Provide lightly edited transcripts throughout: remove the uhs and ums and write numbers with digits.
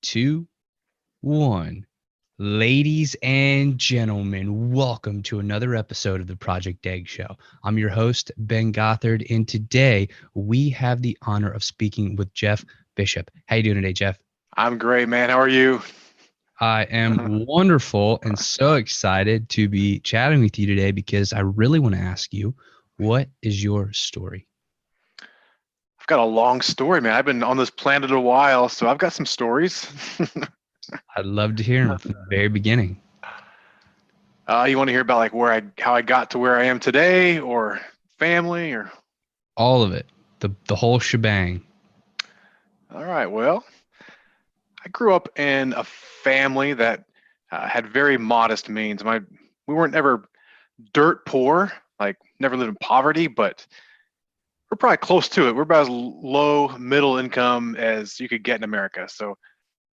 two, one. Ladies and gentlemen, welcome to another episode of the Project Egg Show. I'm your host, Ben Gothard, and today we have the honor of speaking with Jeff Bishop. How you doing today, Jeff? I'm great, man. How are you? I am wonderful and so excited to be chatting with you today because I really want to ask you, what is your story? I've got a long story, man. I've been on this planet a while, so I've got some stories. I'd love to hear them from the very beginning. You want to hear about like how I got to where I am today, or family, or? All of it, the whole shebang. All right. Well, I grew up in a family that had very modest means. We weren't ever dirt poor, like never lived in poverty, but we're probably close to it. We're about as low middle income as you could get in America. So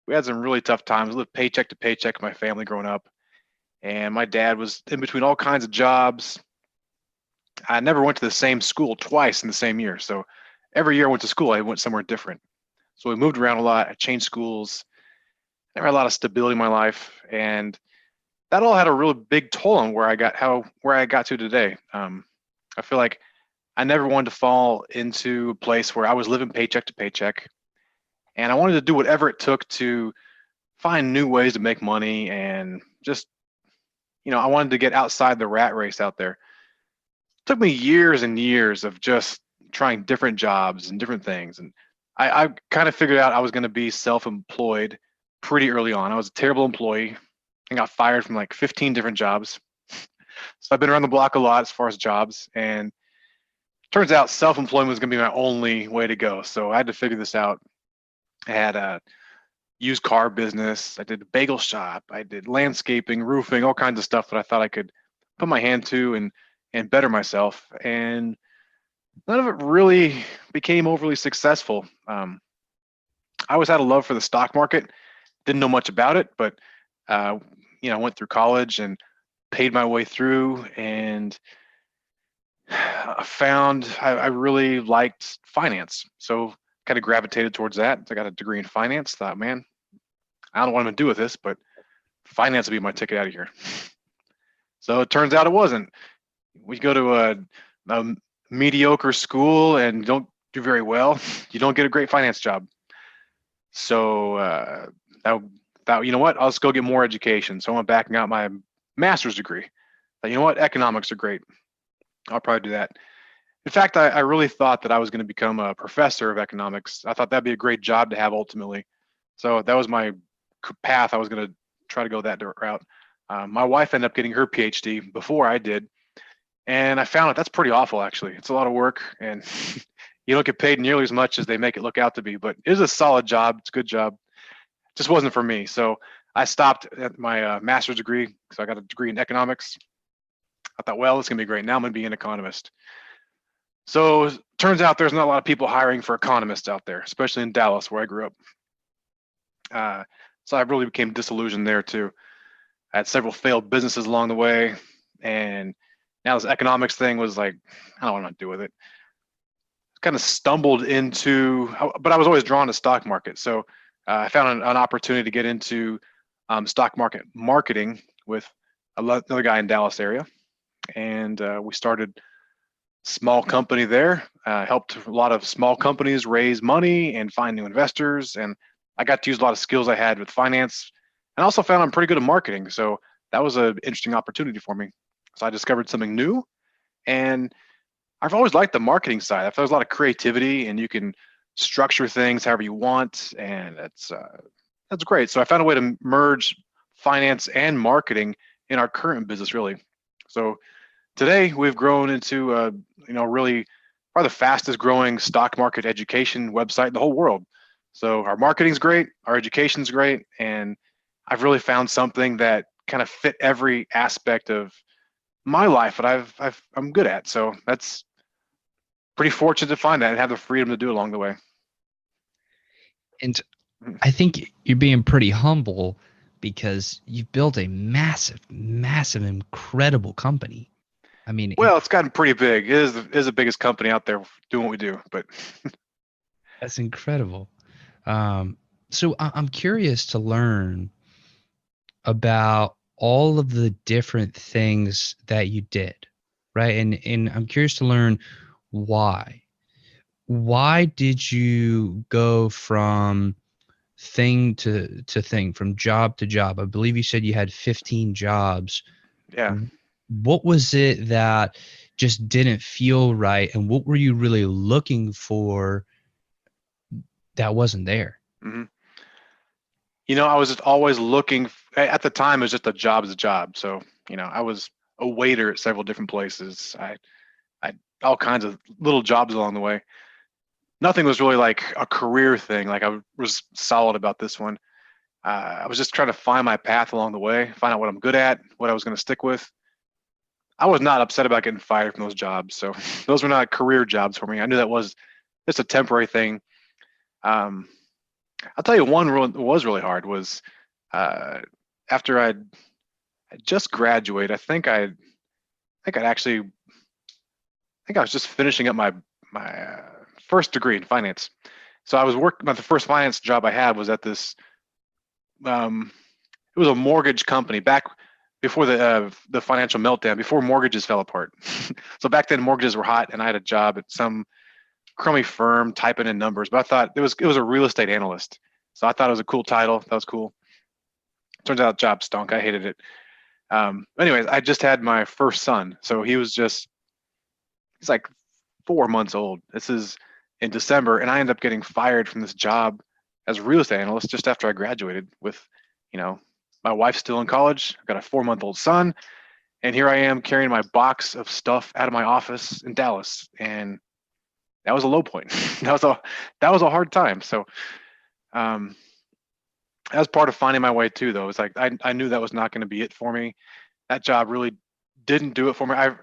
we had some really tough times. We lived paycheck to paycheck, my family growing up. And my dad was in between all kinds of jobs. I never went to the same school twice in the same year. So every year I went to school, I went somewhere different. So we moved around a lot. I changed schools. Never had a lot of stability in my life. And that all had a really big toll on where I got to today. I feel like I never wanted to fall into a place where I was living paycheck to paycheck. And I wanted to do whatever it took to find new ways to make money and just, I wanted to get outside the rat race out there. It took me years and years of just trying different jobs and different things. And I kind of figured out I was going to be self-employed pretty early on. I was a terrible employee. I got fired from like 15 different jobs. So I've been around the block a lot as far as jobs. And turns out self-employment was going to be my only way to go. So I had to figure this out. I had a used car business. I did a bagel shop. I did landscaping, roofing, all kinds of stuff that I thought I could put my hand to and better myself. And none of it really became overly successful. I always had a love for the stock market. Didn't know much about it, but I went through college and paid my way through, and found I really liked finance. So kind of gravitated towards that. I got a degree in finance. Thought, man, I don't know what I'm gonna do with this, but finance will be my ticket out of here. So it turns out it wasn't. We go to a mediocre school and don't do very well, you don't get a great finance job. So you know what? I'll just go get more education. So I went back and got my master's degree. But you know what? Economics are great. I'll probably do that. In fact, I really thought that I was going to become a professor of economics. I thought that'd be a great job to have ultimately. So that was my path. I was going to try to go that route. My wife ended up getting her PhD before I did. And I found that's pretty awful, actually. It's a lot of work, and you don't get paid nearly as much as they make it look out to be. But it is a solid job. It's a good job. It just wasn't for me. So I stopped at my master's degree. So I got a degree in economics. I thought, well, it's going to be great. Now I'm going to be an economist. So turns out there's not a lot of people hiring for economists out there, especially in Dallas, where I grew up. So I really became disillusioned there too. I had several failed businesses along the way, and now this economics thing was like, I don't want to do with it. Kind of stumbled into, but I was always drawn to stock market. So I found an opportunity to get into stock market marketing with another guy in Dallas area, and we started small company there, helped a lot of small companies raise money and find new investors. And I got to use a lot of skills I had with finance, and also found I'm pretty good at marketing. So that was an interesting opportunity for me. So I discovered something new, and I've always liked the marketing side. I feel there's a lot of creativity, and you can structure things however you want, and that's great. So I found a way to merge finance and marketing in our current business, really. So today we've grown into really probably the fastest growing stock market education website in the whole world. So our marketing's great, our education's great, and I've really found something that kind of fit every aspect of my life that I'm good at. So that's pretty fortunate to find that and have the freedom to do along the way. And I think you're being pretty humble because you've built a massive, incredible company. I mean, well, it's gotten pretty big. It is the biggest company out there doing what we do, but that's incredible. So I'm curious to learn about all of the different things that you did, right? And I'm curious to learn why. Why did you go from thing to thing, from job to job? I believe you said you had 15 jobs. Yeah. What was it that just didn't feel right, and what were you really looking for that wasn't there? hmm I was just always looking at the time. It was just a job is a job. So, I was a waiter at several different places. I all kinds of little jobs along the way. Nothing was really like a career thing. Like I was solid about this one. I was just trying to find my path along the way, find out what I'm good at, what I was going to stick with. I was not upset about getting fired from those jobs. So those were not career jobs for me. I knew that was just a temporary thing. Um, I'll tell you one that was really hard was uh, after I just graduated. I think I was just finishing up my first degree in finance. So I was working. The first finance job I had was at this. Um, it was a mortgage company back before the financial meltdown, before mortgages fell apart. So back then mortgages were hot, and I had a job at some crummy firm typing in numbers. But I thought it was a real estate analyst. So I thought it was a cool title. That was cool. Turns out the job stunk. I hated it. Anyways, I just had my first son, so he's like 4 months old. This is in December, and I ended up getting fired from this job as a real estate analyst just after I graduated. With, you know, my wife's still in college. I've got a 4-month-old son, and here I am carrying my box of stuff out of my office in Dallas, and that was a low point. that was a hard time. So um, that was part of finding my way too, though. It's like I knew that was not going to be it for me. That job really didn't do it for me. I've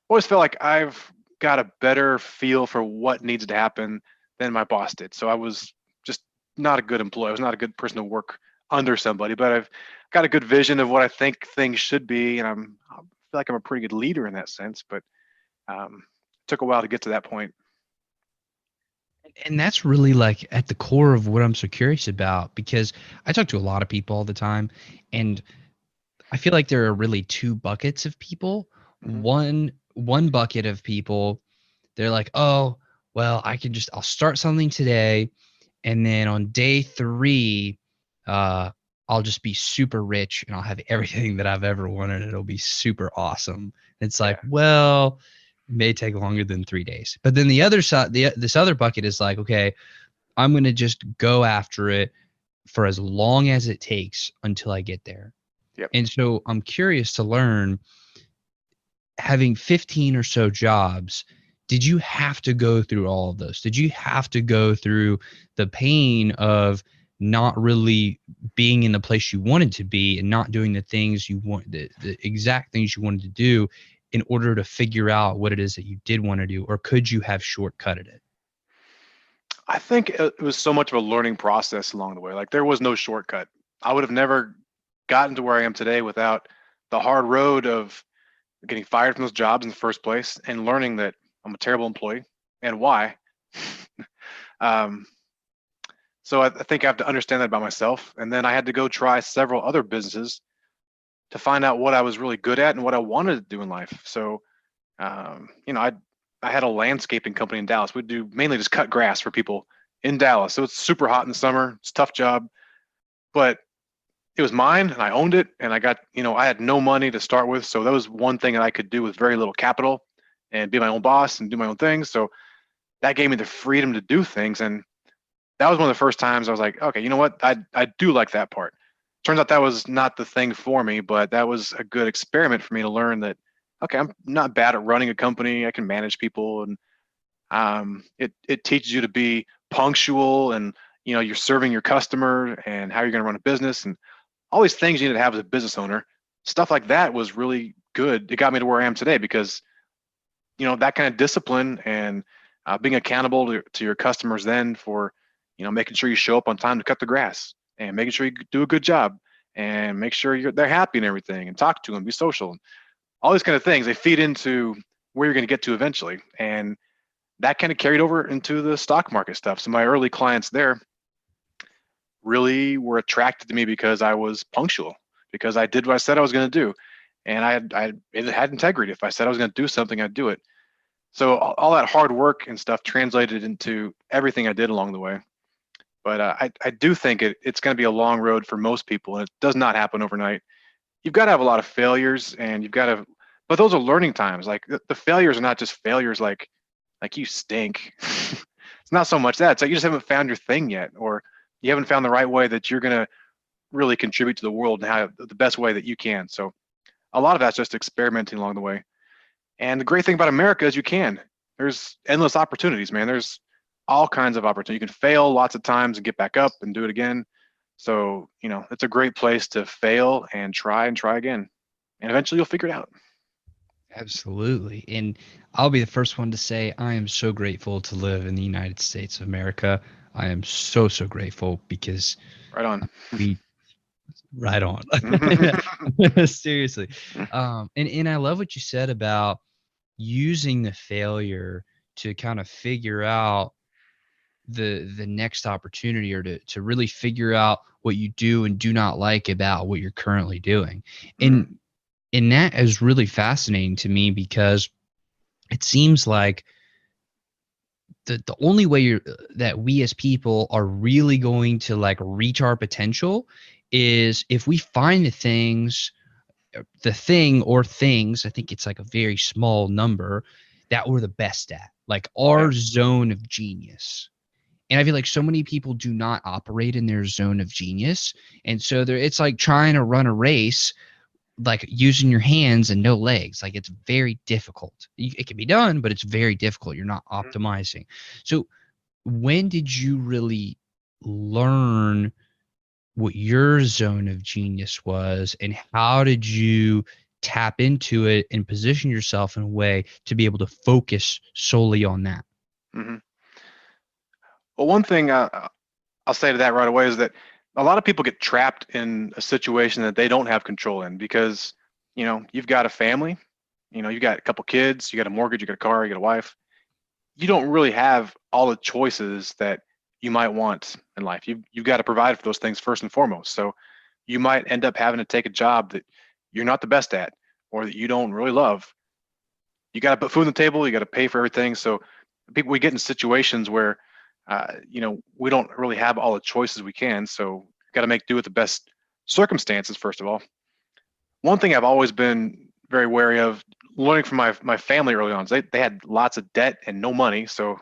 always felt like I've got a better feel for what needs to happen than my boss did. So I was just not a good employee. I was not a good person to work under somebody, but I've got a good vision of what I think things should be, and I feel like I'm a pretty good leader in that sense. But it took a while to get to that point. And that's really like at the core of what I'm so curious about, because I talk to a lot of people all the time, and I feel like there are really two buckets of people. hmm One bucket of people, they're like, "Oh, well, I'll start something today, and then on day 3, uh, I'll just be super rich and I'll have everything that I've ever wanted. It'll be super awesome." It's like, Yeah. well, it may take longer than 3 days. But then the other side, this other bucket is like, okay, I'm going to just go after it for as long as it takes until I get there. Yep. And so I'm curious to learn, having 15 or so jobs, did you have to go through all of those? Did you have to go through the pain of not really being in the place you wanted to be and not doing the things you want, the exact things you wanted to do, in order to figure out what it is that you did want to do? Or could you have shortcutted it? I think it was so much of a learning process along the way. Like there was no shortcut. I would have never gotten to where I am today without the hard road of getting fired from those jobs in the first place and learning that I'm a terrible employee and why. um, so I think I have to understand that about myself. And then I had to go try several other businesses to find out what I was really good at and what I wanted to do in life. So, I had a landscaping company in Dallas. We'd do mainly just cut grass for people in Dallas. So it's super hot in the summer. It's a tough job, but it was mine and I owned it. And I had no money to start with. So that was one thing that I could do with very little capital and be my own boss and do my own things. So that gave me the freedom to do things. And that was one of the first times I was like, okay, you know what? I do like that part. Turns out that was not the thing for me, but that was a good experiment for me to learn that, okay, I'm not bad at running a company. I can manage people, and it teaches you to be punctual, and you're serving your customer and how you're going to run a business and all these things you need to have as a business owner. Stuff like that was really good. It got me to where I am today because that kind of discipline and being accountable to your customers then for making sure you show up on time to cut the grass and making sure you do a good job and make sure they're happy and everything, and talk to them, be social, and all these kind of things. They feed into where you're going to get to eventually, and that kind of carried over into the stock market stuff. So my early clients there, really were attracted to me because I was punctual, because I did what I said I was going to do. And it had integrity. If I said I was going to do something, I'd do it. So all that hard work and stuff translated into everything I did along the way. But I do think it's going to be a long road for most people, and it does not happen overnight. You've got to have a lot of failures, and you've got to, but those are learning times. Like the failures are not just failures like you stink. It's not so much that. It's like you just haven't found your thing yet, or you haven't found the right way that you're going to really contribute to the world and how the best way that you can. So a lot of that's just experimenting along the way. And the great thing about America is you can. There's endless opportunities, man. There's all kinds of opportunities. You can fail lots of times and get back up and do it again. So, it's a great place to fail and try again. And eventually you'll figure it out. Absolutely. And I'll be the first one to say I am so grateful to live in the United States of America. I am so, so grateful because Right on. we right on. Seriously. And I love what you said about using the failure to kind of figure out the next opportunity, or to really figure out what you do and do not like about what you're currently doing. And that is really fascinating to me, because it seems like the only way that we as people are really going to like reach our potential is if we find the thing or things, I think it's like a very small number, that we're the best at, like our zone of genius. And I feel like so many people do not operate in their zone of genius. And so it's like trying to run a race, like using your hands and no legs. Like it's very difficult. It can be done, but it's very difficult. You're not optimizing. So when did you really learn what your zone of genius was, and how did you tap into it and position yourself in a way to be able to focus solely on that? Mm-hmm. Well, one thing I'll say to that right away is that a lot of people get trapped in a situation that they don't have control in because, you've got a family, you've got a couple kids, you got a mortgage, you got a car, you got a wife. You don't really have all the choices that you might want in life. You've got to provide for those things first and foremost. So you might end up having to take a job that you're not the best at, or that you don't really love. You got to put food on the table. You got to pay for everything. So we get in situations where we don't really have all the choices we can. So got to make do with the best circumstances, first of all. One thing I've always been very wary of, learning from my family early on, is they had lots of debt and no money. So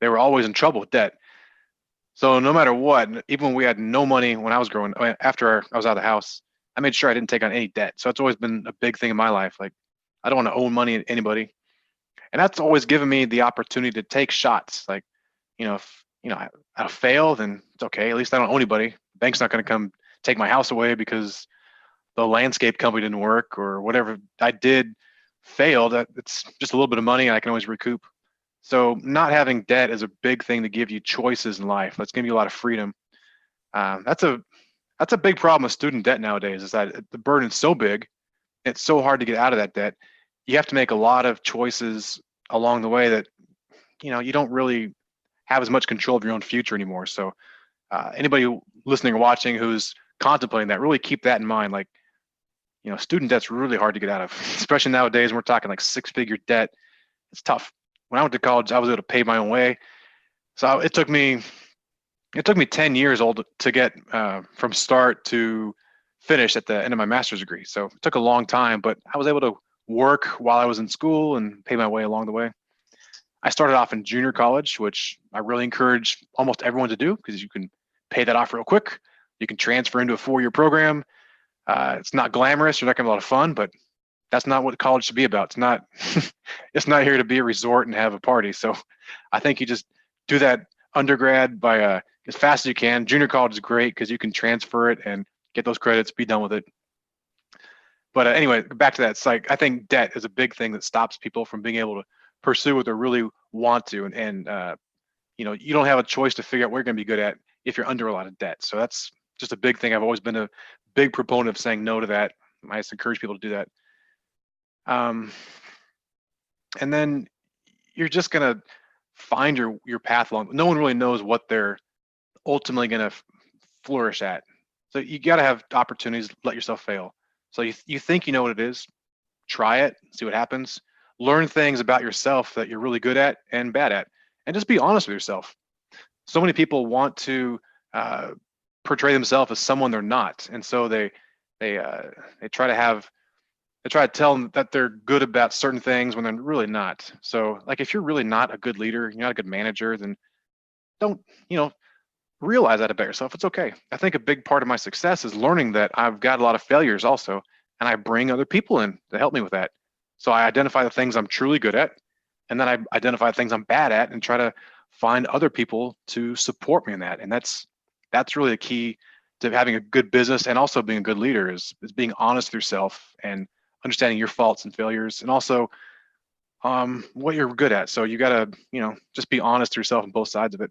they were always in trouble with debt. So no matter what, even when we had no money when I was growing, after I was out of the house, I made sure I didn't take on any debt. So it's always been a big thing in my life. Like, I don't want to owe money to anybody. And that's always given me the opportunity to take shots. Like, if I fail, then it's okay. At least I don't owe anybody. The bank's not going to come take my house away because the landscape company didn't work, or whatever I did failed. It's just a little bit of money, and I can always recoup. So not having debt is a big thing to give you choices in life. That's giving you a lot of freedom. That's a big problem with student debt nowadays, is that the burden is so big, it's so hard to get out of that debt. You have to make a lot of choices along the way that you don't really have as much control of your own future anymore. So anybody listening or watching who's contemplating that, really keep that in mind. Like, student debt's really hard to get out of, especially nowadays when we're talking like 6-figure debt. It's tough. When I went to college, I was able to pay my own way. So it took me 10 years old to get from start to finish at the end of my master's degree. So it took a long time, but I was able to work while I was in school and pay my way along the way. I started off in junior college, which I really encourage almost everyone to do, because you can pay that off real quick. You can transfer into a 4-year program. It's not glamorous. You're not going to have a lot of fun, but that's not what college should be about. It's not, it's not here to be a resort and have a party. So I think you just do that undergrad by as fast as you can. Junior college is great because you can transfer it and get those credits, be done with it. But anyway, back to that. It's like, I think debt is a big thing that stops people from being able to pursue what they really want to. And you don't have a choice to figure out what you're going to be good at if you're under a lot of debt. So that's just a big thing. I've always been a big proponent of saying no to that. I just encourage people to do that. And then you're just going to find your path along. No one really knows what they're ultimately going to flourish at. So you got to have opportunities to let yourself fail. So you think you know what it is, try it, see what happens, learn things about yourself that you're really good at and bad at, and just be honest with yourself. So many people want to portray themselves as someone they're not, and so they try to have they try to tell them that they're good about certain things when they're really not. So like if you're really not a good leader, you're not a good manager, then don't, realize that about yourself. It's okay. I think a big part of my success is learning that I've got a lot of failures also, and I bring other people in to help me with that. So I identify the things I'm truly good at, and then I identify the things I'm bad at and try to find other people to support me in that. And that's really the key to having a good business and also being a good leader is being honest with yourself and understanding your faults and failures, and also what you're good at. So you got to, just be honest to yourself on both sides of it,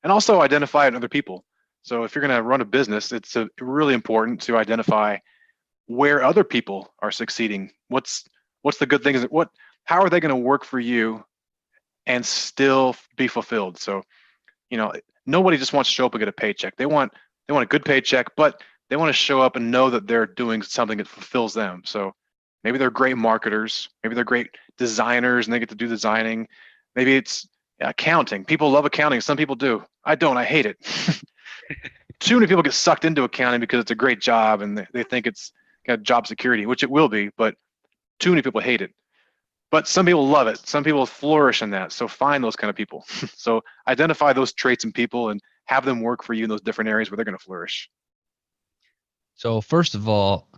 and also identify it in other people. So if you're going to run a business, it's really important to identify where other people are succeeding. What's the good things? How are they going to work for you and still be fulfilled? So, nobody just wants to show up and get a paycheck. They want a good paycheck, but they want to show up and know that they're doing something that fulfills them. So maybe they're great marketers, maybe they're great designers and they get to do designing. Maybe it's accounting. People love accounting. Some people do. I don't. I hate it. Too many people get sucked into accounting because it's a great job and they think it's got job security, which it will be, but too many people hate it. But some people love it. Some people flourish in that. So find those kind of people. So identify those traits in people and have them work for you in those different areas where they're going to flourish. So first of all,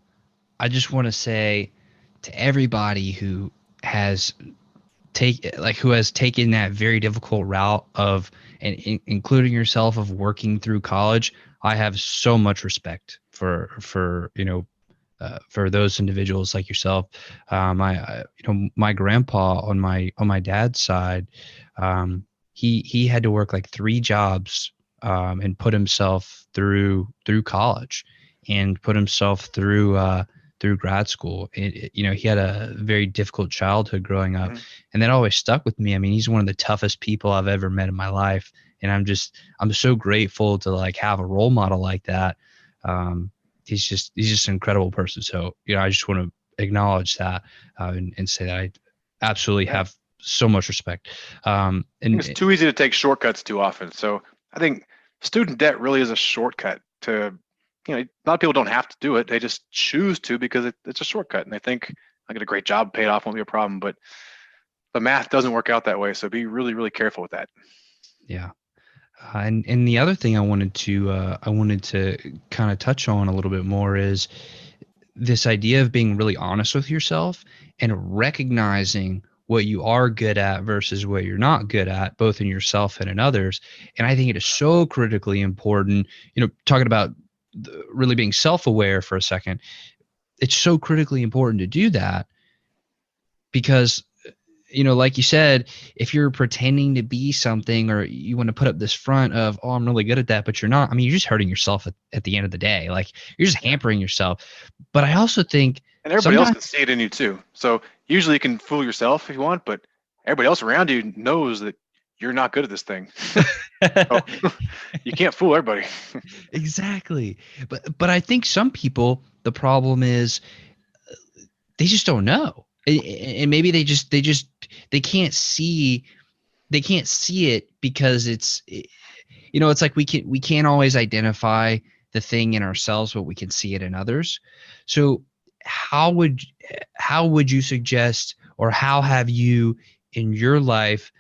I just want to say to everybody who has taken that very difficult route of, and including yourself, of working through college, I have so much respect for those individuals like yourself. My grandpa on my dad's side, he had to work like 3 jobs and put himself through college and put himself through grad school. He had a very difficult childhood growing up, and that always stuck with me. I mean, he's one of the toughest people I've ever met in my life, and I'm so grateful to like have a role model like that. He's just an incredible person. So, I just want to acknowledge that and say that I absolutely have so much respect. And it's too easy to take shortcuts too often. So I think student debt really is a shortcut to, a lot of people don't have to do it. They just choose to because it's a shortcut, and they think I get a great job, paid off, won't be a problem. But the math doesn't work out that way. So be really, really careful with that. Yeah. And the other thing I wanted to kind of touch on a little bit more is this idea of being really honest with yourself and recognizing what you are good at versus what you're not good at, both in yourself and in others. And I think it is so critically important, talking about really being self-aware for a second, it's so critically important to do that because like you said, if you're pretending to be something or you want to put up this front of, oh, I'm really good at that, but you're not, I mean, you're just hurting yourself at the end of the day. Like you're just hampering yourself. But I also think, and everybody else can see it in you too. So usually you can fool yourself if you want, but everybody else around you knows that you're not good at this thing. So, you can't fool everybody. Exactly. But I think some people, the problem is they just don't know. And maybe they can't see it because it's like we can't always identify the thing in ourselves, but we can see it in others. So how would you suggest, or how have you in your life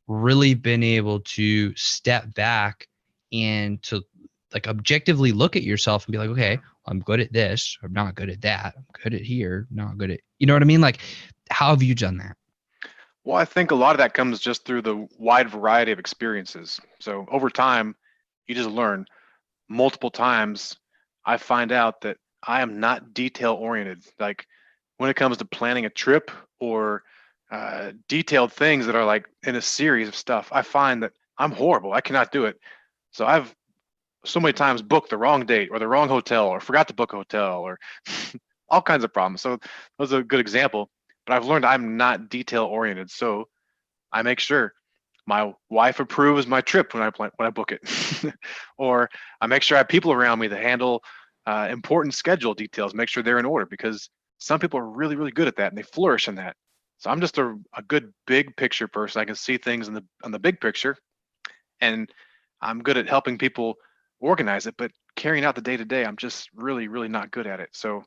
really been able to step back and to like objectively look at yourself and be like, okay, I'm good at this, I'm not good at that, I'm good at here, not good at, you know what I mean? Like, how have you done that? Well, I think a lot of that comes just through the wide variety of experiences. So over time, you just learn. Multiple times, I find out that I am not detail oriented. Like when it comes to planning a trip or detailed things that are like in a series of stuff, I find that I'm horrible. I cannot do it. So I've so many times booked the wrong date or the wrong hotel or forgot to book a hotel or all kinds of problems. So that was a good example. But I've learned I'm not detail oriented. So I make sure My wife approves my trip when I book it, or I make sure I have people around me that handle important schedule details, make sure they're in order, because some people are really, really good at that and they flourish in that. So I'm just a good big picture person. I can see things in the big picture, and I'm good at helping people organize it, but carrying out the day to day, I'm just really, really not good at it. So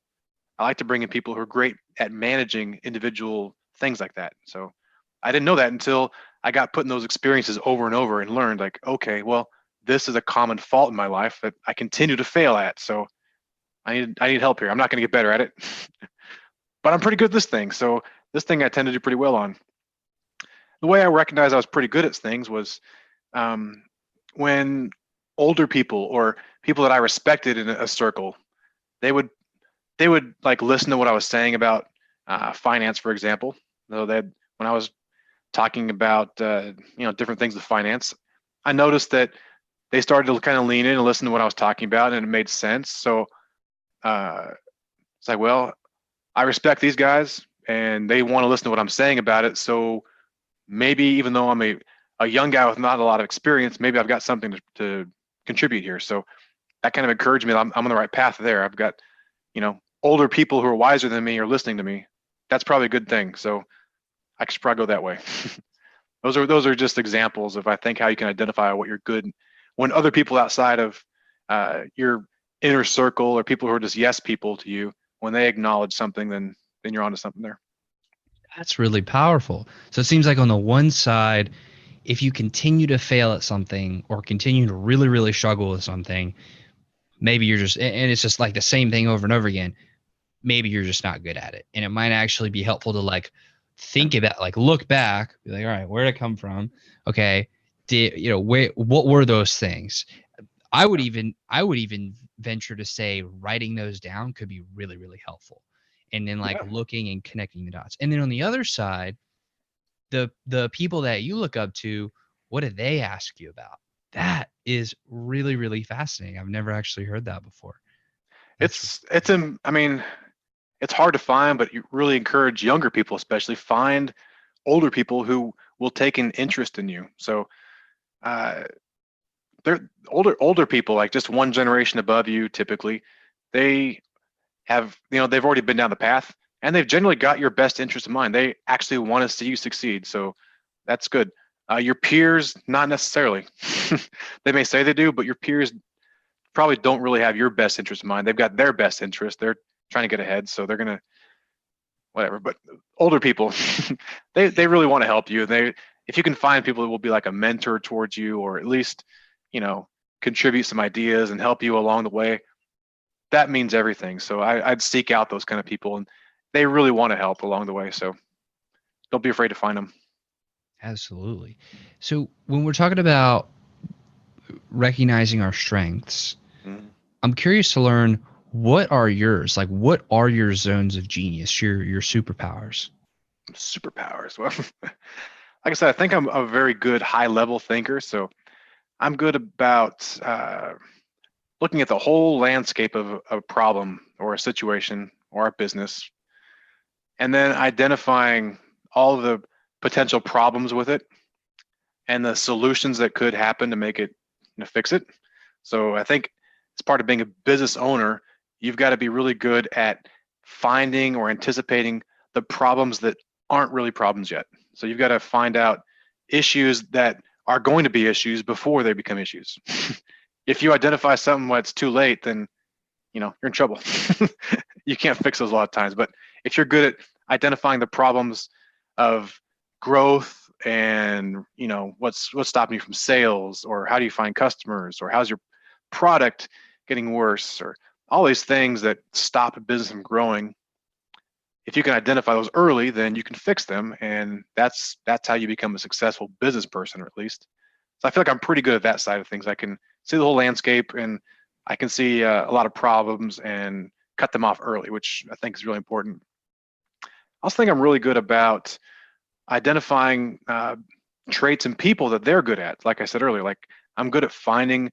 I like to bring in people who are great at managing individual things like that. So I didn't know that until I got put in those experiences over and over and learned, like, okay, well, this is a common fault in my life that I continue to fail at. So I need help here. I'm not going to get better at it, but I'm pretty good at this thing. So this thing I tend to do pretty well on. The way I recognized I was pretty good at things was um, when older people or people that I respected in a circle, they would like listen to what I was saying about finance, for example. So that when I was talking about different things with finance, I noticed that they started to kind of lean in and listen to what I was talking about, and it made sense. So it's like, well, I respect these guys, and they want to listen to what I'm saying about it. So maybe even though I'm a young guy with not a lot of experience, maybe I've got something to contribute here. So that kind of encouraged me that I'm on the right path there. I've got, older people who are wiser than me are listening to me. That's probably a good thing. So I should probably go that way. Those are just examples of, I think, how you can identify what you're good when other people outside of your inner circle or people who are just yes people to you, when they acknowledge something, then you're onto something there. That's really powerful. So it seems like on the one side, if you continue to fail at something or continue to really, really struggle with something, maybe you're just, and it's just like the same thing over and over again, maybe you're just not good at it. And it might actually be helpful to like think about, like look back, be like, all right, where did it come from? Okay. What were those things? I would even venture to say writing those down could be really, really helpful. And then like looking and connecting the dots. And then on the other side, the people that you look up to, what do they ask you about? That is really, really fascinating. I've never actually heard that before. I mean, it's hard to find, but you really encourage younger people, especially find older people who will take an interest in you. So they're older people, like just one generation above you, typically, they have, they've already been down the path, and they've generally got your best interest in mind. They actually want to see you succeed. So that's good. Your peers, not necessarily. They may say they do, but your peers probably don't really have your best interest in mind. They've got their best interest. They're trying to get ahead, so they're gonna whatever. But older people, they really want to help you. If you can find people that will be like a mentor towards you, or at least contribute some ideas and help you along the way, that means everything. So I'd seek out those kind of people, and they really want to help along the way. So don't be afraid to find them. Absolutely. So when we're talking about recognizing our strengths, I'm curious to learn, what are yours? Like, what are your zones of genius, your superpowers? Superpowers. Well, like I said, I think I'm a very good high level thinker. So I'm good about looking at the whole landscape of a problem or a situation or a business, and then identifying all of the potential problems with it and the solutions that could happen to make it, fix it. So I think as part of being a business owner, you've got to be really good at finding or anticipating the problems that aren't really problems yet. So you've got to find out issues that are going to be issues before they become issues. If you identify something when it's too late, then you're in trouble. You can't fix those a lot of times. But if you're good at identifying the problems of growth and what's stopping you from sales, or how do you find customers, or how's your product getting worse, or all these things that stop a business from growing, if you can identify those early, then you can fix them, and that's how you become a successful business person, or at least. So I feel like I'm pretty good at that side of things. I can see the whole landscape, and I can see a lot of problems and cut them off early, which I think is really important. I also think I'm really good about identifying traits in people that they're good at. Like I said earlier, like I'm good at finding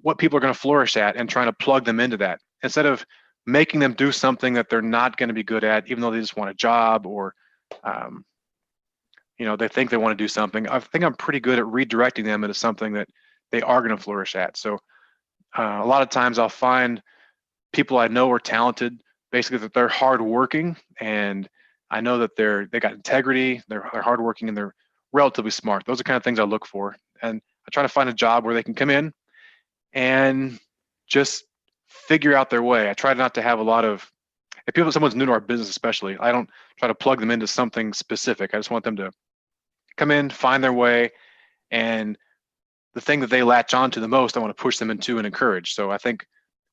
what people are going to flourish at and trying to plug them into that, instead of making them do something that they're not going to be good at, even though they just want a job, or they think they want to do something. I think I'm pretty good at redirecting them into something that they are going to flourish at. So a lot of times I'll find people I know are talented, basically that they're hardworking, and I know that they got integrity, they're hardworking, and they're relatively smart. Those are kind of things I look for, and I try to find a job where they can come in and just figure out their way. I try not to have a lot of, if someone's new to our business especially, I don't try to plug them into something specific. I just want them to come in, find their way, and the thing that they latch on to the most, I want to push them into and encourage. So I think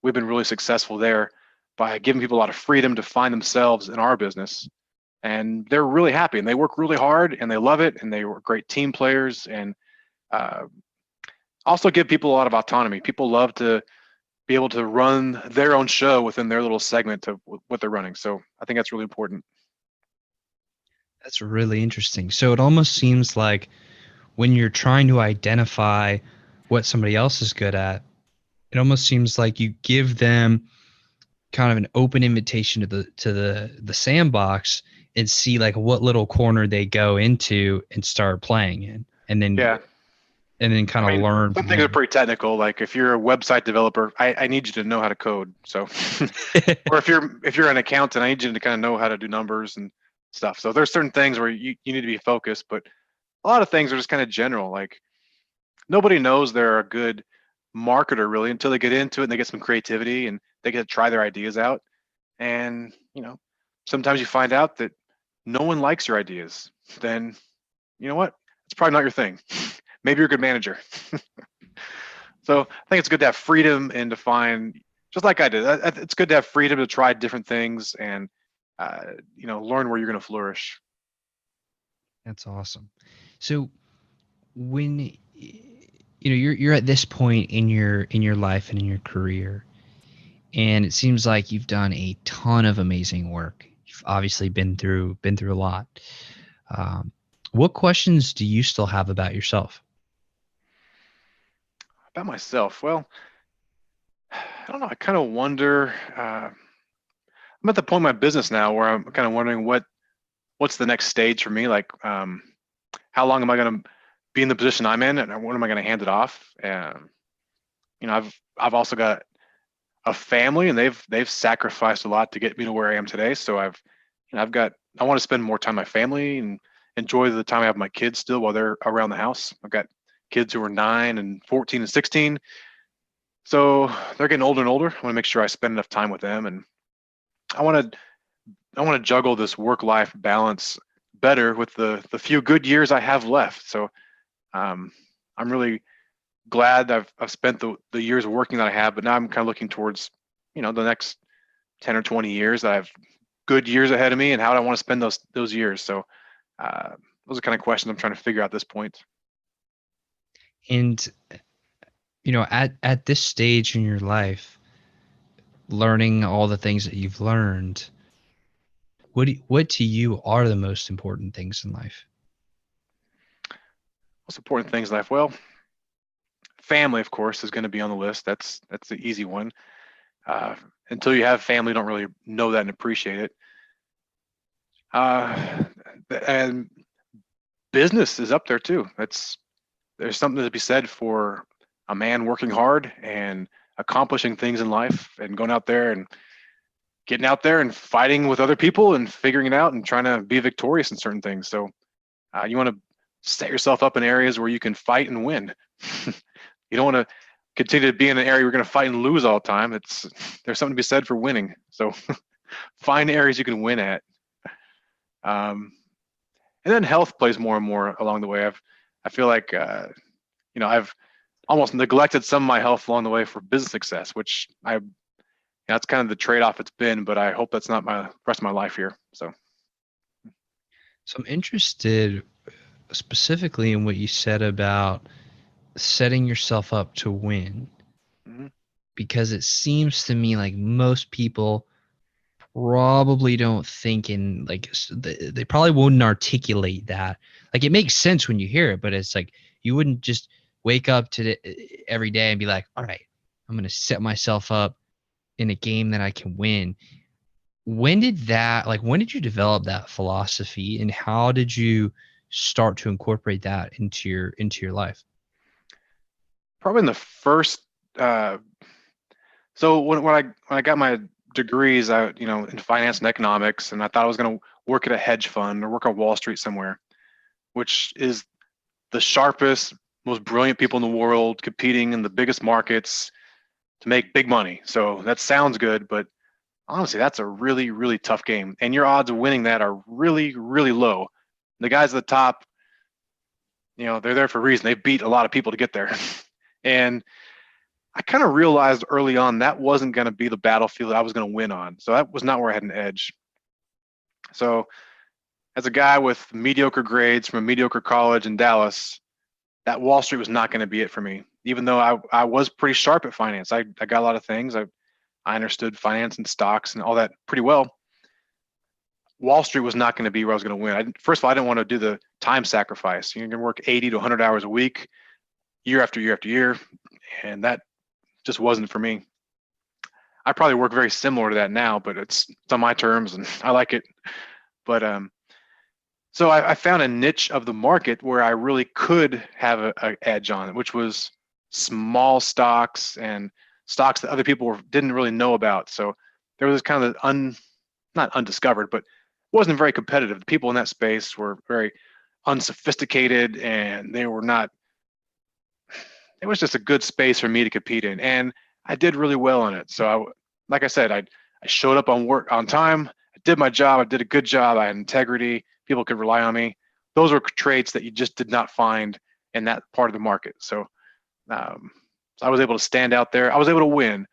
we've been really successful there by giving people a lot of freedom to find themselves in our business. And they're really happy, and they work really hard, and they love it, and they were great team players, and also give people a lot of autonomy. People love to be able to run their own show within their little segment of what they're running. So I think that's really important. That's really interesting. So it almost seems like when you're trying to identify what somebody else is good at, it almost seems like you give them kind of an open invitation to the sandbox and see like what little corner they go into and start playing in, and then kind of learn. Some things are pretty technical. Like if you're a website developer, I need you to know how to code. So, or if you're an accountant, I need you to kind of know how to do numbers and stuff. So there's certain things where you need to be focused, but a lot of things are just kind of general. Like nobody knows they're a good marketer really until they get into it and they get some creativity and they get to try their ideas out. And sometimes you find out that no one likes your ideas. Then you know what? It's probably not your thing. Maybe you're a good manager. So I think it's good to have freedom and to find, just like I did, it's good to have freedom to try different things and learn where you're going to flourish. That's awesome. So when you're at this point in your life and in your career, and it seems like you've done a ton of amazing work. You've obviously been through a lot. What questions do you still have about yourself? About myself? Well, I don't know. I kind of wonder. I'm at the point in my business now where I'm kind of wondering what's the next stage for me. Like, how long am I going to be in the position I'm in, and when am I going to hand it off? I've also got a family, and they've sacrificed a lot to get me to where I am today. So I want to spend more time with my family and enjoy the time I have with my kids still while they're around the house. I've got kids who are 9 and 14 and 16. So they're getting older and older. I want to make sure I spend enough time with them, and I want to juggle this work-life balance better with the few good years I have left. So I'm really glad I've spent the years working that I have, but now I'm kind of looking towards the next 10 or 20 years that I have good years ahead of me, and how do I want to spend those years. So those are kind of questions I'm trying to figure out at this point. And at this stage in your life, learning all the things that you've learned, what to you are the most important things in life? Most important things in life? Well, family, of course, is going to be on the list. That's the easy one. Until you have family, you don't really know that and appreciate it. And business is up there too. There's something to be said for a man working hard and accomplishing things in life and going out there and getting out there and fighting with other people and figuring it out and trying to be victorious in certain things. So you want to set yourself up in areas where you can fight and win. You don't want to continue to be in an area where you're going to fight and lose all the time. There's something to be said for winning. So find areas you can win at. And then health plays more and more along the way. I feel like I've almost neglected some of my health along the way for business success, which that's kind of the trade-off it's been, but I hope that's not my rest of my life here. So I'm interested specifically in what you said about setting yourself up to win, because it seems to me like most people probably don't think in they probably wouldn't articulate that. Like it makes sense when you hear it, but it's like you wouldn't just wake up every day and be like, all right, I'm going to set myself up in a game that I can win. When did you develop that philosophy, and how did you start to incorporate that into your life? Probably in the first. So when I got my degrees, in finance and economics, and I thought I was going to work at a hedge fund or work on Wall Street somewhere, which is the sharpest, most brilliant people in the world competing in the biggest markets to make big money. So that sounds good, but honestly, that's a really, really tough game. And your odds of winning that are really, really low. The guys at the top, they're there for a reason. They've beat a lot of people to get there. And I kind of realized early on that wasn't going to be the battlefield I was going to win on. So that was not where I had an edge. So as a guy with mediocre grades from a mediocre college in Dallas, that Wall Street was not going to be it for me. Even though I was pretty sharp at finance, I got a lot of things. I understood finance and stocks and all that pretty well. Wall Street was not going to be where I was going to win. First of all, I didn't want to do the time sacrifice. You're going to work 80 to 100 hours a week, year after year after year, and that just wasn't for me. I probably work very similar to that now, but it's on my terms and I like it. But so I found a niche of the market where I really could have an edge on it, which was small stocks and stocks that other people didn't really know about. So there was kind of not undiscovered, but wasn't very competitive. The people in that space were very unsophisticated, and it was just a good space for me to compete in, and I did really well in it. So like I said, I showed up on time. I did my job. I did a good job. I had integrity. People could rely on me. Those were traits that you just did not find in that part of the market. So I was able to stand out there. I was able to win.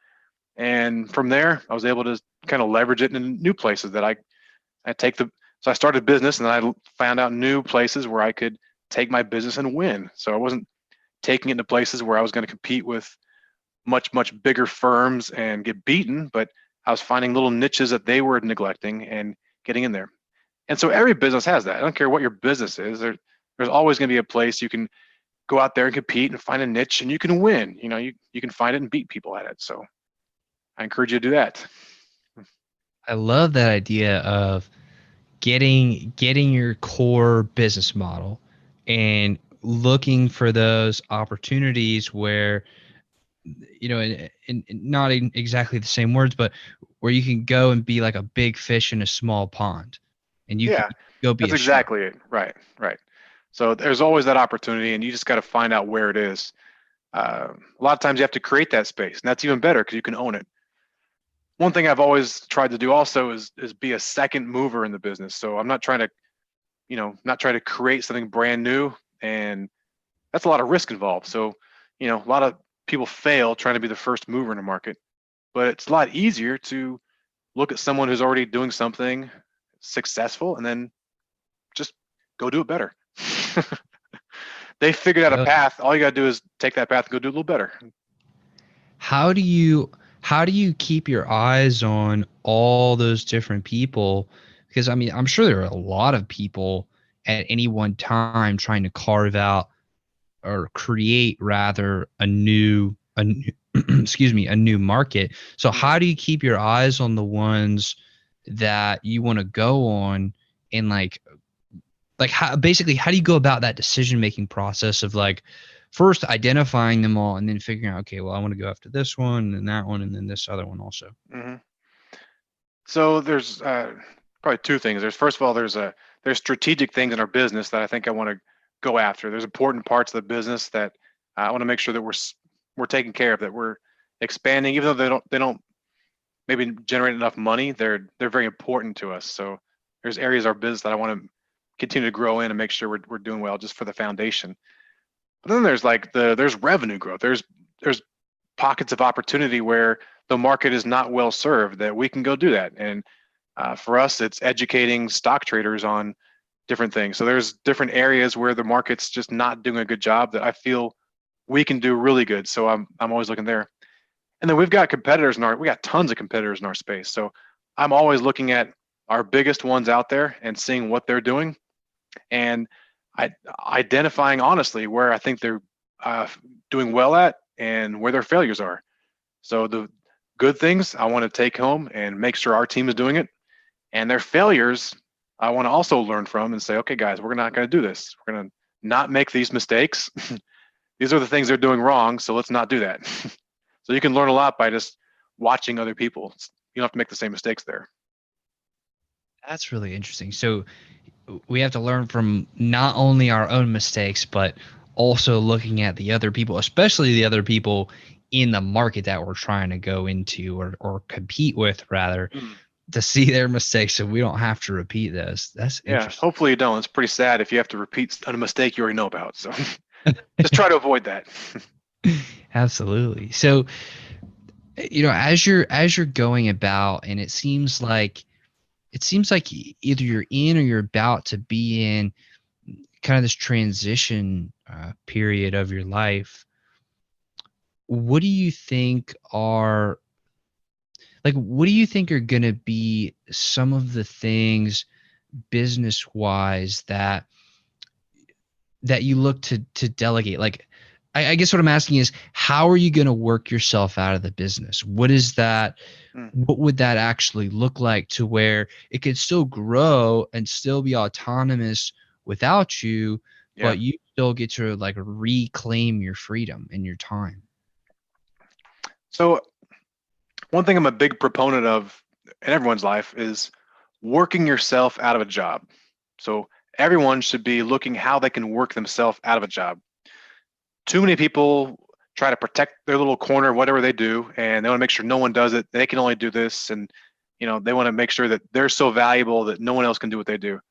And from there, I was able to kind of leverage it in new places that so I started business, and I found out new places where I could take my business and win. So I wasn't taking it into places where I was going to compete with much, much bigger firms and get beaten, but I was finding little niches that they were neglecting and getting in there. And so every business has that. I don't care what your business is. There's always going to be a place you can go out there and compete and find a niche, and you can win. You can find it and beat people at it. So I encourage you to do that. I love that idea of getting your core business model and looking for those opportunities where, in not in exactly the same words, but where you can go and be like a big fish in a small pond, and you can go be that's a shark. exactly it. Right. So there's always that opportunity, and you just got to find out where it is. A lot of times you have to create that space, and that's even better because you can own it. One thing I've always tried to do also is be a second mover in the business. So I'm not trying to create something brand new, and that's a lot of risk involved. So, a lot of people fail trying to be the first mover in a market, but it's a lot easier to look at someone who's already doing something successful and then just go do it better. They figured out a path. All you got to do is take that path and go do a little better. How do you keep your eyes on all those different people? Because I'm sure there are a lot of people at any one time trying to carve out or create rather a new excuse me, a new market. So how do you keep your eyes on the ones that you want to go on, and how do you go about that decision-making process of first identifying them all and then figuring out, okay, well, I want to go after this one and then that one and then this other one also? Mm-hmm. So there's probably two things. First of all, there's strategic things in our business that I think I want to go after. There's important parts of the business that I want to make sure that we're taking care of, that we're expanding, even though they don't maybe generate enough money. They're very important to us. So there's areas of our business that I want to continue to grow in and make sure we're doing well just for the foundation. But then there's there's revenue growth. There's pockets of opportunity where the market is not well served, that we can go do that. And for us, it's educating stock traders on different things. So there's different areas where the market's just not doing a good job that I feel we can do really good. So I'm always looking there. And then we got tons of competitors in our space. So I'm always looking at our biggest ones out there and seeing what they're doing, and identifying honestly where I think they're doing well at and where their failures are. So the good things I want to take home and make sure our team is doing it, and their failures I want to also learn from and say, okay, guys, we're not going to do this. We're going to not make these mistakes. These are the things they're doing wrong, so let's not do that. So you can learn a lot by just watching other people. You don't have to make the same mistakes there. That's really interesting. So we have to learn from not only our own mistakes, but also looking at the other people, especially the other people in the market that we're trying to go into or compete with, rather, Mm. to see their mistakes so we don't have to repeat those. That's Yeah, interesting. hopefully you don't. It's pretty sad if you have to repeat a mistake you already know about. So just try to avoid that. Absolutely. So, as you're going about, and it seems like either you're in or you're about to be in kind of this transition period of your life. What do you think are what do you think are going to be some of the things business wise that you look to delegate? Like, I guess what I'm asking is, how are you going to work yourself out of the business? What is that? Mm. What would that actually look like to where it could still grow and still be autonomous without you, Yeah. but you still get to like reclaim your freedom and your time? So one thing I'm a big proponent of in everyone's life is working yourself out of a job. So everyone should be looking how they can work themselves out of a job. Too many people try to protect their little corner, whatever they do, and they want to make sure no one does it. They can only do this, and they want to make sure that they're so valuable that no one else can do what they do.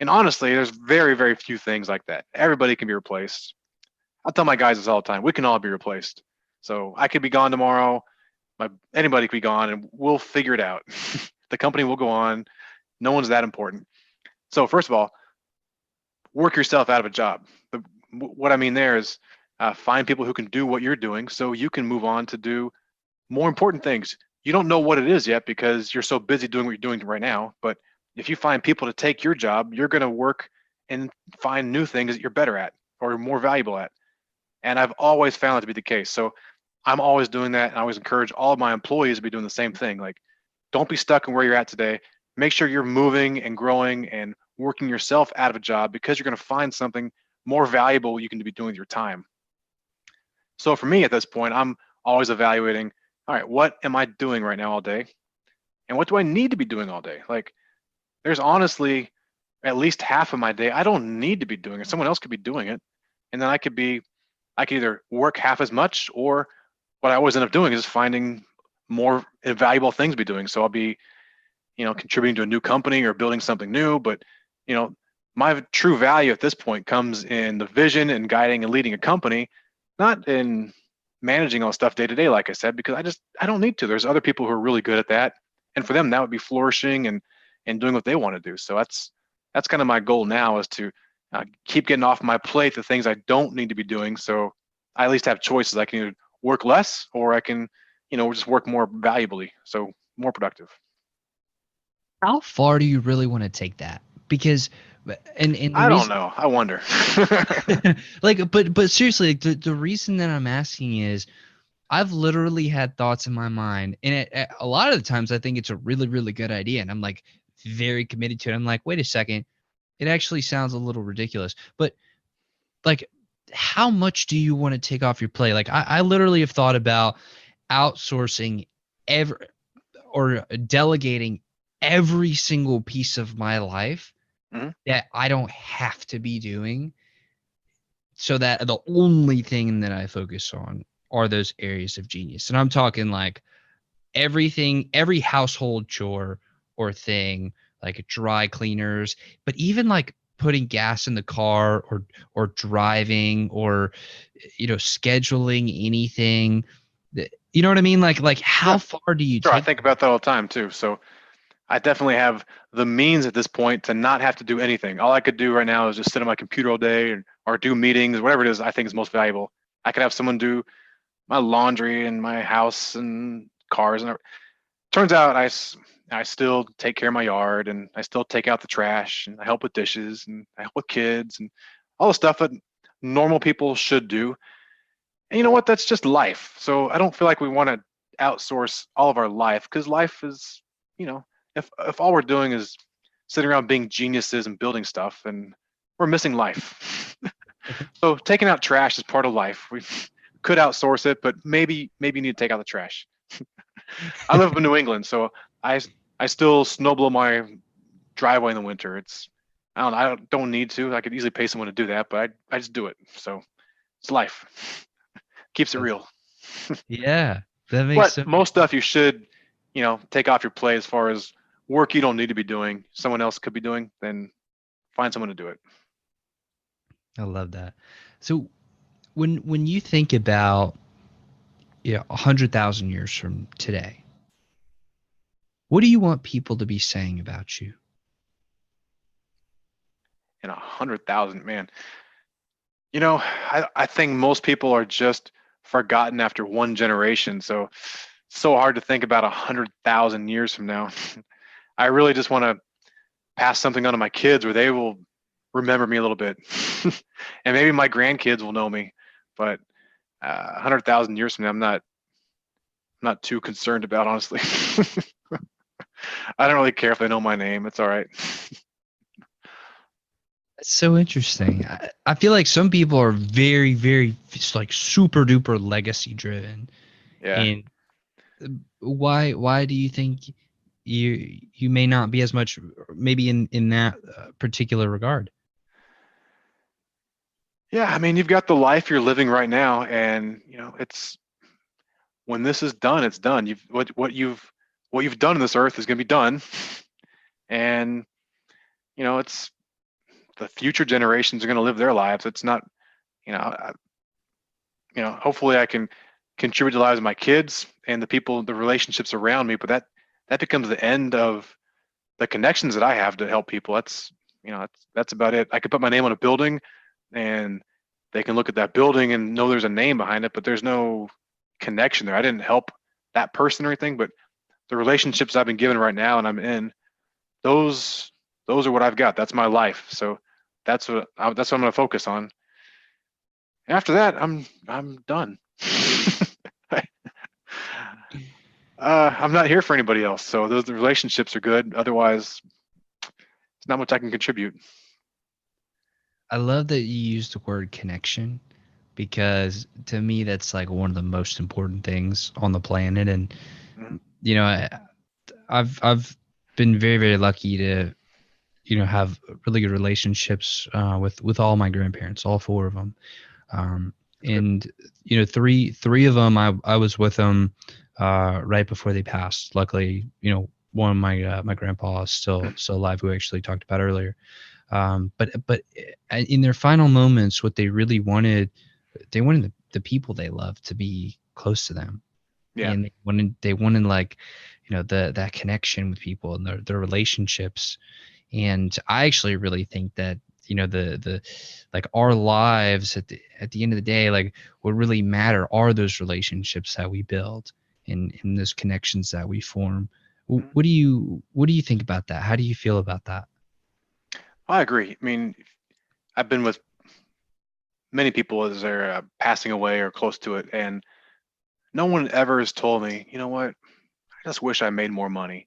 And honestly, there's very, very few things like that. Everybody can be replaced. I tell my guys this all the time. We can all be replaced. So I could be gone tomorrow. Anybody could be gone, and we'll figure it out. The company will go on. No one's that important. So first of all, work yourself out of a job. What I mean there is find people who can do what you're doing so you can move on to do more important things. You don't know what it is yet because you're so busy doing what you're doing right now. But if you find people to take your job, you're going to work and find new things that you're better at or more valuable at. And I've always found that to be the case. So I'm always doing that. And I always encourage all of my employees to be doing the same thing. Like, don't be stuck in where you're at today. Make sure you're moving and growing and working yourself out of a job because you're going to find something more valuable you can be doing with your time. So for me at this point, I'm always evaluating, all right, what am I doing right now all day? And what do I need to be doing all day? Like, there's honestly at least half of my day I don't need to be doing it. Someone else could be doing it. And then I could either work half as much, or what I always end up doing is finding more valuable things to be doing. So I'll be, contributing to a new company or building something new. But, you know, my true value at this point comes in the vision and guiding and leading a company, not in managing all stuff day to day, like I said, because I don't need to. There's other people who are really good at that. And for them, that would be flourishing and doing what they want to do. So that's kind of my goal now, is to keep getting off my plate the things I don't need to be doing. So I at least have choices. I can either work less, or I can, just work more valuably. So more productive. How far do you really want to take that? Because and the I don't reason know. I wonder. but seriously, like, the reason that I'm asking is I've literally had thoughts in my mind, and a lot of the times I think it's a really, really good idea, and I'm like very committed to it. I'm like, wait a second, it actually sounds a little ridiculous, but like, how much do you want to take off your plate? Like, I literally have thought about outsourcing every or delegating every single piece of my life Mhm. that I don't have to be doing, so that the only thing that I focus on are those areas of genius. And I'm talking like everything, every household chore or thing, like dry cleaners, but even like putting gas in the car or driving or scheduling anything. You know what I mean? Like how Yeah, far do you sure. I take? think about that all the time too. So I definitely have the means at this point to not have to do anything. All I could do right now is just sit on my computer all day, or do meetings, whatever it is I think is most valuable. I could have someone do my laundry and my house and cars and everything. Turns out I still take care of my yard, and I still take out the trash, and I help with dishes, and I help with kids, and all the stuff that normal people should do. And you know what? That's just life. So I don't feel like we want to outsource all of our life, because life is, if all we're doing is sitting around being geniuses and building stuff, and we're missing life. So taking out trash is part of life. We could outsource it, but maybe you need to take out the trash. I live in New England, so I still snowblow my driveway in the winter. I don't need to. I could easily pay someone to do that, but I just do it. So it's life. Keeps it real. Yeah, that makes But sense. most stuff you should, take off your plate as far as work you don't need to be doing, someone else could be doing, then find someone to do it. I love that. So when you think about 100,000 years from today, what do you want people to be saying about you? And 100,000, man. I think most people are just forgotten after one generation. So hard to think about 100,000 years from now. I really just want to pass something on to my kids where they will remember me a little bit, and maybe my grandkids will know me. But 100,000 years from now, I'm not too concerned about, honestly. I don't really care if they know my name. It's all right. That's so interesting. I feel like some people are very, very like super duper legacy driven. Yeah. And why do you think you may not be as much maybe in that particular regard? Yeah, I mean, you've got the life you're living right now, and it's when this is done, it's done. What you've done in this earth is going to be done, and it's the future generations are going to live their lives. It's not, hopefully I can contribute to the lives of my kids and the relationships around me, but that becomes the end of the connections that I have to help people. That's about it. I could put my name on a building and they can look at that building and know there's a name behind it, but there's no connection there. I didn't help that person or anything, but the relationships I've been given right now and I'm in, those are what I've got. That's my life. So that's what I'm going to focus on. After that, I'm done. I'm not here for anybody else. So those relationships are good. Otherwise, it's not much I can contribute. I love that you use the word connection because to me that's like one of the most important things on the planet. And I've been very, very lucky to have really good relationships with all my grandparents, all four of them. And three of them I was with them right before they passed. Luckily, one of my grandpa is still alive, who I actually talked about earlier. But in their final moments, what they really wanted, they wanted the people they loved to be close to them. Yeah. And they wanted like, that connection with people and their relationships. And I actually really think that, the like our lives at the end of the day, like what really matter are those relationships that we build and those connections that we form. What do you think about that? How do you feel about that? I agree. I mean, I've been with many people as they're passing away or close to it, and no one ever has told me, you know what, I just wish I made more money.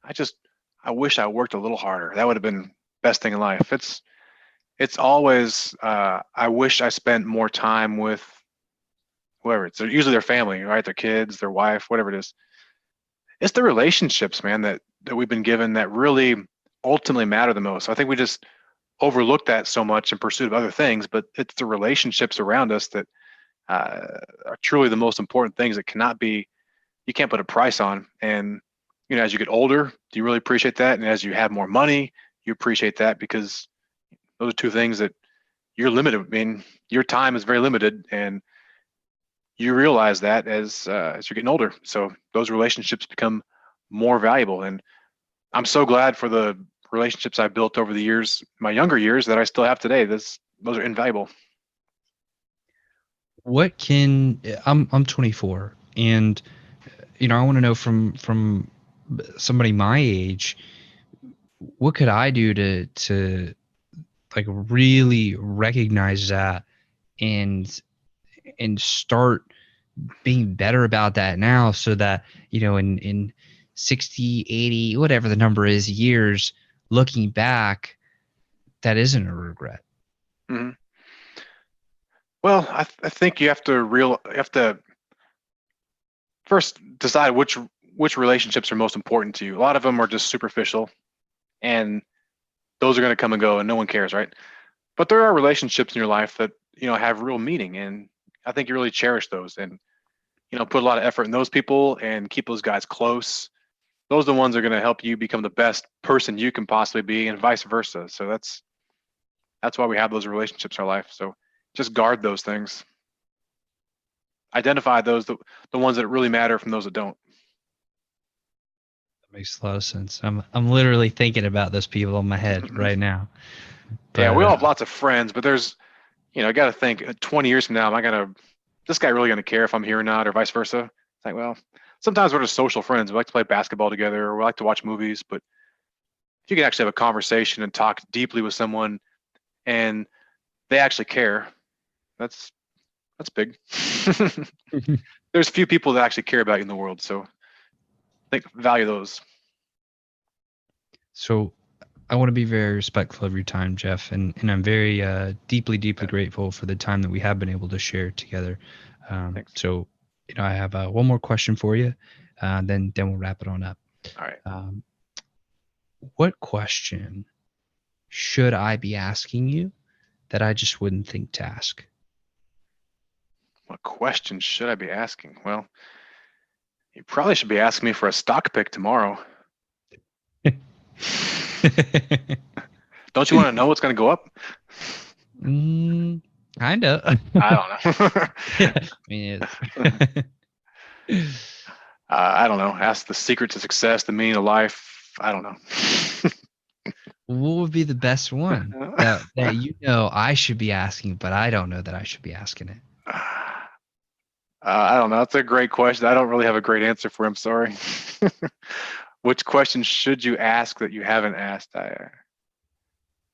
I wish I worked a little harder. That would have been best thing in life. It's always I wish I spent more time with whoever. It's usually their family, right? Their kids, their wife, whatever it is. It's the relationships, man, that we've been given that really ultimately matter the most. So I think we just overlook that so much in pursuit of other things, but it's the relationships around us that are truly the most important things that you can't put a price on. And as you get older, do you really appreciate that? And as you have more money, you appreciate that, because those are two things that you're limited. I mean, your time is very limited, and you realize that as you're getting older. So those relationships become more valuable. And I'm so glad for the relationships I've built over the years, my younger years, that I still have today. Those are invaluable. I'm 24, and I want to know from somebody my age, what could I do to like really recognize that and start being better about that now, so that in 60, 80, whatever the number is, years, looking back, that isn't a regret. Mm-hmm. Well, I think you have to first decide which relationships are most important to you. A lot of them are just superficial, and those are going to come and go, and no one cares, right? But there are relationships in your life that have real meaning, and I think you really cherish those, and put a lot of effort in those people, and keep those guys close. Those are the ones that are going to help you become the best person you can possibly be, and vice versa. So that's why we have those relationships in our life. So just guard those things. Identify those the ones that really matter from those that don't. That makes a lot of sense. I'm literally thinking about those people in my head right now. But, Yeah, we all have lots of friends, but there's, I got to think 20 years from now, this guy really going to care if I'm here or not, or vice versa? It's like, well, sometimes we're just social friends. We like to play basketball together, or we like to watch movies. But if you can actually have a conversation and talk deeply with someone, and they actually care, that's big. There's few people that actually care about you in the world, so I think value those. So I want to be very respectful of your time, Jeff, and I'm very deeply grateful for the time that we have been able to share together. Thanks. So, I have one more question for you, then we'll wrap it on up. All right. What question should I be asking you that I just wouldn't think to ask? What question should I be asking? Well, you probably should be asking me for a stock pick tomorrow. Don't you want to know what's going to go up? Kind of. I don't know. I mean, I don't know. Ask the secret to success, the meaning of life. I don't know. What would be the best one that I should be asking, but I don't know that I should be asking it? I don't know. That's a great question. I don't really have a great answer for. I'm sorry. Which question should you ask that you haven't asked? I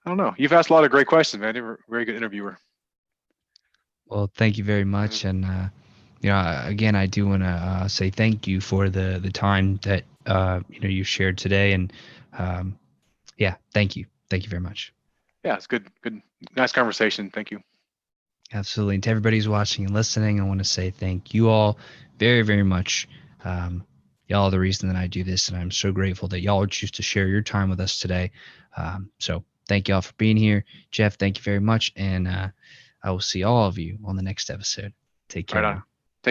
don't know. You've asked a lot of great questions, man. You're a very good interviewer. Well, thank you very much, and again, I do want to say thank you for the time that you shared today, and yeah, thank you very much. Yeah, it's good, nice conversation. Thank you. Absolutely, and to everybody who's watching and listening, I want to say thank you all very, very much. Y'all are the reason that I do this, and I'm so grateful that y'all choose to share your time with us today. So thank y'all for being here. Jeff, thank you very much, and I will see all of you on the next episode. Take care now.